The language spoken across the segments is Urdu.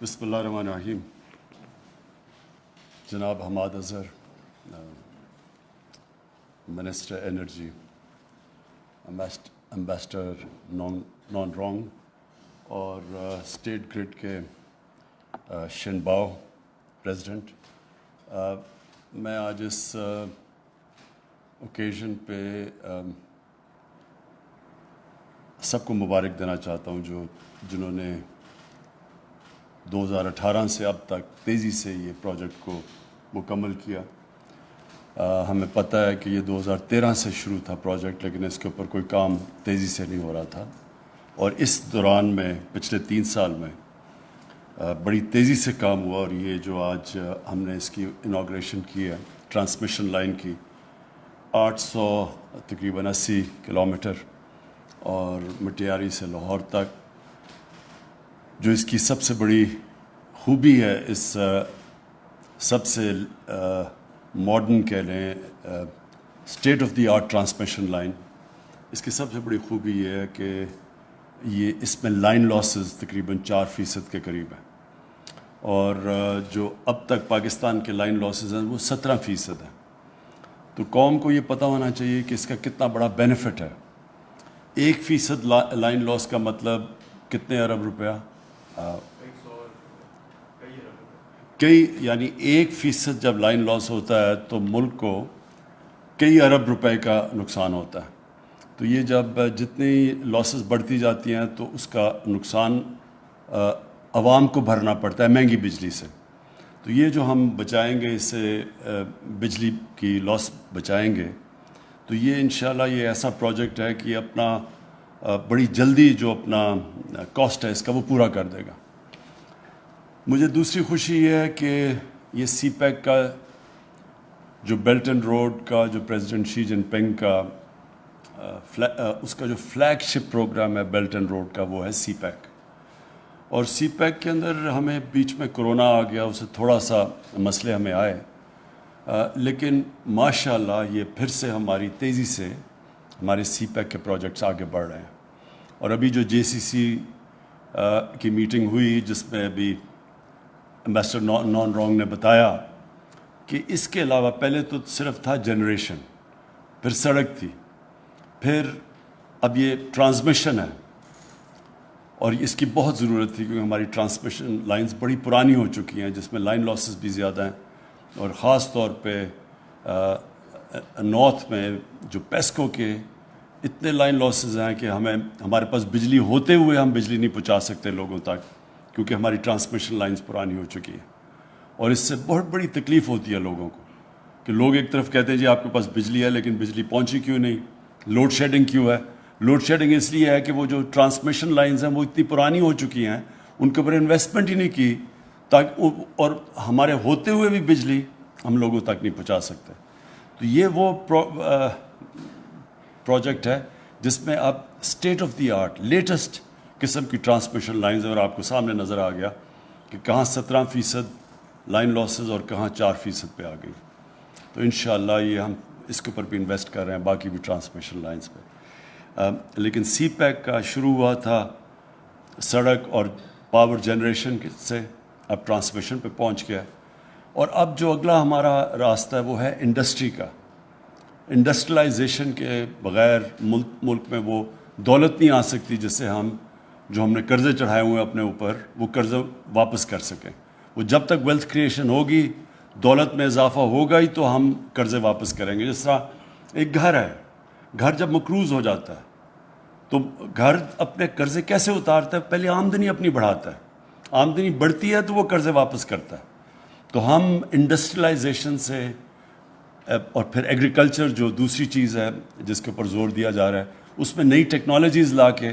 بسم اللہ الرحمن الرحیم. جناب Hammad Azhar, minister energy, ambassador naan wrong, اور اسٹیٹ گرڈ کے شن باؤ پریزیڈنٹ, میں آج اس اوکیزن پہ سب کو مبارک دینا چاہتا ہوں جنہوں نے 2018 سے اب تک تیزی سے یہ پروجیکٹ کو مکمل کیا. ہمیں پتہ ہے کہ یہ 2013 سے شروع تھا پروجیکٹ, لیکن اس کے اوپر کوئی کام تیزی سے نہیں ہو رہا تھا, اور اس دوران میں پچھلے 3 سال میں بڑی تیزی سے کام ہوا. اور یہ جو آج ہم نے اس کی انوگریشن کی ہے ٹرانسمیشن لائن کی, 800 تقریباً 80 کلومیٹر, اور مٹیاری سے لاہور تک. جو اس کی سب سے بڑی خوبی ہے, اس سب سے ماڈرن کہہ لیں state of the art transmission line, اس کی سب سے بڑی خوبی یہ ہے کہ اس میں لائن لاسز تقریباً 4% کے قریب ہیں, اور جو اب تک پاکستان کے لائن لاسز ہیں وہ 17% ہیں. تو قوم کو یہ پتہ ہونا چاہیے کہ اس کا کتنا بڑا بینیفٹ ہے. 1% لائن لاس کا مطلب کتنے ارب روپیہ, یعنی 1% جب لائن لاس ہوتا ہے تو ملک کو کئی ارب روپے کا نقصان ہوتا ہے. تو یہ جب جتنی لاسز بڑھتی جاتی ہیں تو اس کا نقصان عوام کو بھرنا پڑتا ہے مہنگی بجلی سے. تو یہ جو ہم بچائیں گے, اس سے بجلی کی لاس بچائیں گے, تو یہ انشاءاللہ یہ ایسا پروجیکٹ ہے کہ اپنا بڑی جلدی جو اپنا کاسٹ ہے اس کا وہ پورا کر دے گا. مجھے دوسری خوشی یہ ہے کہ یہ سی پیک کا جو بیلٹ اینڈ روڈ کا جو پریزیڈنٹ شی جن پنگ کا اس کا جو فلیگ شپ پروگرام ہے بیلٹ اینڈ روڈ کا, وہ ہے سی پیک. اور سی پیک کے اندر ہمیں بیچ میں کرونا آ گیا, اسے تھوڑا سا مسئلے ہمیں آئے, لیکن ماشاءاللہ یہ پھر سے ہماری تیزی سے ہمارے سی پیک کے پروجیکٹس آگے بڑھ رہے ہیں. اور ابھی جو جے سی سی کی میٹنگ ہوئی, جس میں ابھی امبیسڈر نان رونگ نے بتایا کہ اس کے علاوہ پہلے تو صرف تھا جنریشن, پھر سڑک تھی, پھر اب یہ ٹرانسمیشن ہے, اور اس کی بہت ضرورت تھی کیونکہ ہماری ٹرانسمیشن لائنز بڑی پرانی ہو چکی ہیں جس میں لائن لاسز بھی زیادہ ہیں. اور خاص طور پہ نارتھ میں جو پیسکو کے اتنے لائن لاسز ہیں کہ ہمارے پاس بجلی ہوتے ہوئے ہم بجلی نہیں پہنچا سکتے لوگوں تک, کیونکہ ہماری ٹرانسمیشن لائنز پرانی ہو چکی ہیں. اور اس سے بہت بڑی تکلیف ہوتی ہے لوگوں کو کہ لوگ ایک طرف کہتے ہیں جی آپ کے پاس بجلی ہے, لیکن بجلی پہنچی کیوں نہیں, لوڈ شیڈنگ کیوں ہے. لوڈ شیڈنگ اس لیے ہے کہ وہ جو ٹرانسمیشن لائنز ہیں وہ اتنی پرانی ہو چکی ہیں, ان کے اوپر انویسٹمنٹ ہی نہیں کی, اور ہمارے ہوتے ہوئے بھی بجلی ہم لوگوں تک نہیں پہنچا سکتے. تو یہ وہ پروجیکٹ ہے جس میں اب state of the art latest قسم کی ٹرانسمیشن لائنز ہیں, اور آپ کو سامنے نظر آ گیا کہ کہاں 17% لائن لاسز اور کہاں 4% پہ آ گئی. تو انشاءاللہ یہ ہم اس کے اوپر بھی انویسٹ کر رہے ہیں, باقی بھی ٹرانسمیشن لائنز پہ. لیکن سی پیک کا شروع ہوا تھا سڑک اور پاور جنریشن سے, اب ٹرانسمیشن پہ پہنچ گیا, اور اب جو اگلا ہمارا راستہ ہے وہ ہے انڈسٹری کا. انڈسٹریلائزیشن کے بغیر ملک میں وہ دولت نہیں آ سکتی جس سے ہم نے قرضے چڑھائے ہوئے ہیں اپنے اوپر وہ قرضے واپس کر سکیں. وہ جب تک ویلتھ کریشن ہوگی, دولت میں اضافہ ہوگا ہی تو ہم قرضے واپس کریں گے. جس طرح ایک گھر ہے, گھر جب مقروض ہو جاتا ہے تو گھر اپنے قرضے کیسے اتارتا ہے, پہلے آمدنی اپنی بڑھاتا ہے, آمدنی بڑھتی ہے تو وہ قرضے واپس کرتا ہے. تو ہم انڈسٹریلائزیشن سے, اور پھر ایگریکلچر جو دوسری چیز ہے جس کے اوپر زور دیا جا رہا ہے, اس میں نئی ٹیکنالوجیز لا کے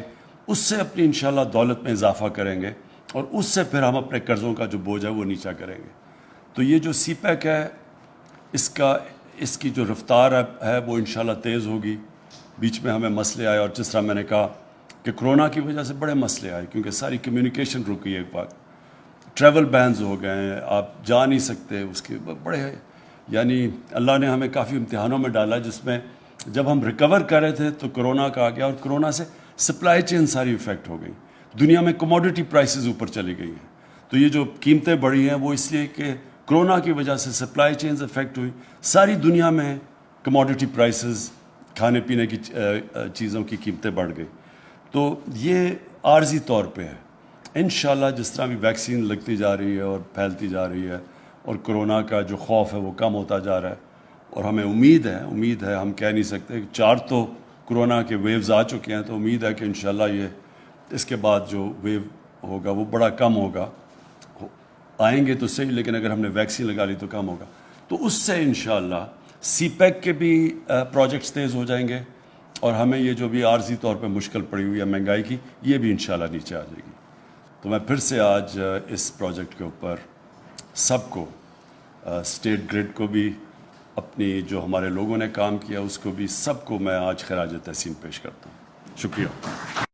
اس سے اپنی انشاءاللہ دولت میں اضافہ کریں گے, اور اس سے پھر ہم اپنے قرضوں کا جو بوجھ ہے وہ نیچا کریں گے. تو یہ جو سی پیک ہے اس کی جو رفتار ہے وہ انشاءاللہ تیز ہوگی. بیچ میں ہمیں مسئلے آئے, اور جس طرح میں نے کہا کہ کرونا کی وجہ سے بڑے مسئلے آئے, کیونکہ ساری کمیونیکیشن رک گئی. ایک بات, ٹریول بینز ہو گئے ہیں, آپ جا نہیں سکتے, اس کے بڑے یعنی اللہ نے ہمیں کافی امتحانوں میں ڈالا, جس میں جب ہم ریکور کر رہے تھے تو کرونا کا آ گیا, اور کرونا سے سپلائی چین ساری افیکٹ ہو گئی. دنیا میں کموڈٹی پرائسز اوپر چلی گئی ہیں. تو یہ جو قیمتیں بڑھی ہیں وہ اس لیے کہ کرونا کی وجہ سے سپلائی چینز افیکٹ ہوئی، ساری دنیا میں کموڈٹی پرائسز، کھانے پینے کی چیزوں کی قیمتیں بڑھ گئی. تو یہ عارضی طور پہ ہے. انشاءاللہ جس طرح بھی ویکسین لگتی جا رہی ہے اور پھیلتی جا رہی ہے اور کرونا کا جو خوف ہے وہ کم ہوتا جا رہا ہے، اور ہمیں امید ہے، ہم کہہ نہیں سکتے، 4 تو کرونا کے ویوز آ چکے ہیں، تو امید ہے کہ انشاءاللہ یہ اس کے بعد جو ویو ہوگا وہ بڑا کم ہوگا. آئیں گے تو صحیح، لیکن اگر ہم نے ویکسین لگا لی تو کم ہوگا. تو اس سے انشاءاللہ سی پیک کے بھی پروجیکٹس تیز ہو جائیں گے، اور ہمیں یہ جو بھی عارضی طور پہ مشکل پڑی ہوئی ہے مہنگائی کی، یہ بھی انشاءاللہ نیچے آ جائے گی. تو میں پھر سے آج اس پروجیکٹ کے اوپر سب کو، اسٹیٹ گریڈ کو بھی، اپنی جو ہمارے لوگوں نے کام کیا اس کو بھی، سب کو میں آج خراج تحسین پیش کرتا ہوں. شکریہ.